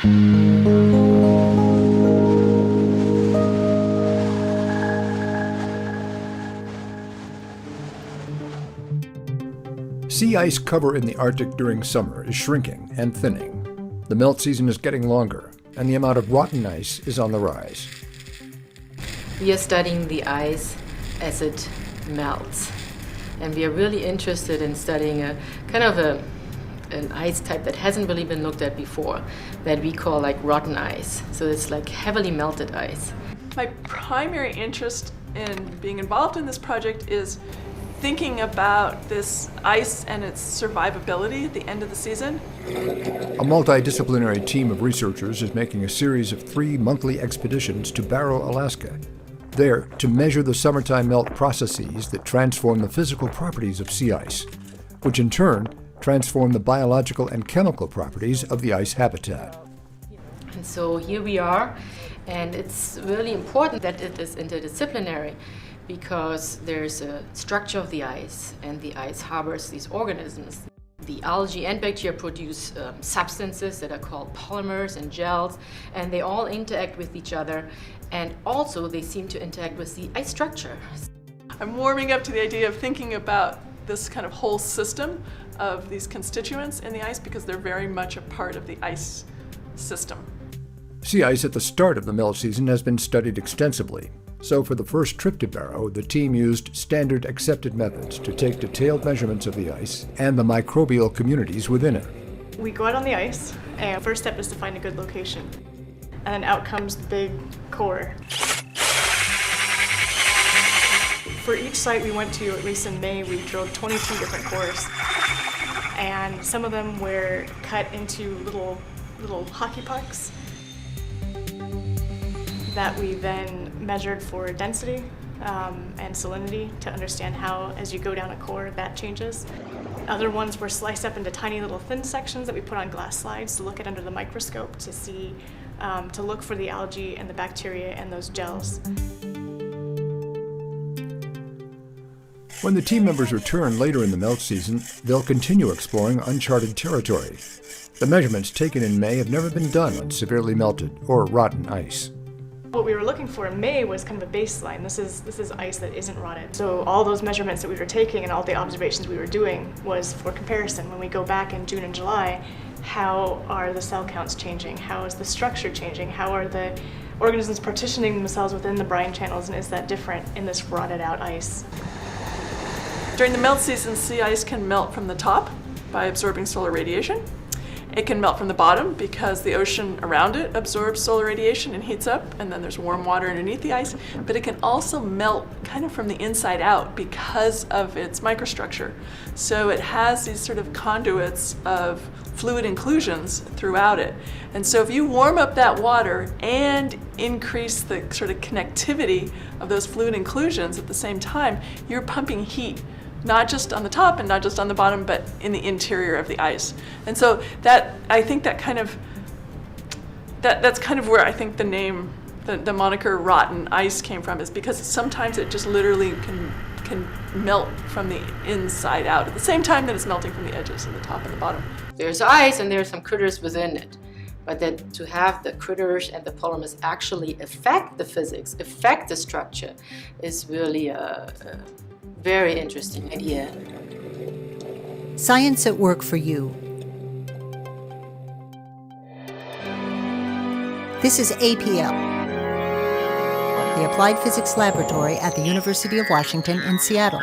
Sea ice cover in the Arctic during summer is shrinking and thinning. The melt season is getting longer, and the amount of rotten ice is on the rise. We are studying the ice as it melts, and we are really interested in studying an ice type that hasn't really been looked at before, that we call like rotten ice. So it's like heavily melted ice. My primary interest in being involved in this project is thinking about this ice and its survivability at the end of the season. A multidisciplinary team of researchers is making a series of 3 monthly expeditions to Barrow, Alaska. There, to measure the summertime melt processes that transform the physical properties of sea ice, which in turn transform the biological and chemical properties of the ice habitat. And so here we are, and it's really important that it is interdisciplinary, because there's a structure of the ice, and the ice harbors these organisms. The algae and bacteria produce substances that are called polymers and gels, and they all interact with each other, and also they seem to interact with the ice structure. I'm warming up to the idea of thinking about this kind of whole system of these constituents in the ice, because they're very much a part of the ice system. Sea ice at the start of the melt season has been studied extensively. So for the first trip to Barrow, the team used standard accepted methods to take detailed measurements of the ice and the microbial communities within it. We go out on the ice, and first step is to find a good location. And out comes the big core. For each site we went to, at least in May, we drilled 22 different cores. And some of them were cut into little hockey pucks that we then measured for density and salinity to understand how, as you go down a core, that changes. Other ones were sliced up into tiny little thin sections that we put on glass slides to look at under the microscope to see, to look for the algae and the bacteria and those gels. When the team members return later in the melt season, they'll continue exploring uncharted territory. The measurements taken in May have never been done on severely melted or rotten ice. What we were looking for in May was kind of a baseline. This is ice that isn't rotted. So all those measurements that we were taking and all the observations we were doing was for comparison. When we go back in June and July, how are the cell counts changing? How is the structure changing? How are the organisms partitioning themselves within the brine channels, and is that different in this rotted out ice? During the melt season, sea ice can melt from the top by absorbing solar radiation. It can melt from the bottom because the ocean around it absorbs solar radiation and heats up, and then there's warm water underneath the ice. But it can also melt kind of from the inside out because of its microstructure. So it has these sort of conduits of fluid inclusions throughout it. And so if you warm up that water and increase the sort of connectivity of those fluid inclusions at the same time, you're pumping heat not just on the top and not just on the bottom, but in the interior of the ice. And so that, I think that kind of, that's kind of where I think the name, the moniker rotten ice came from, is because sometimes it just literally can melt from the inside out at the same time that it's melting from the edges of the top and the bottom. There's ice and there's some critters within it, but that to have the critters and the polymers actually affect the physics, affect the structure, is really a very interesting idea. Science at work for you. This is APL, the Applied Physics Laboratory at the University of Washington in Seattle.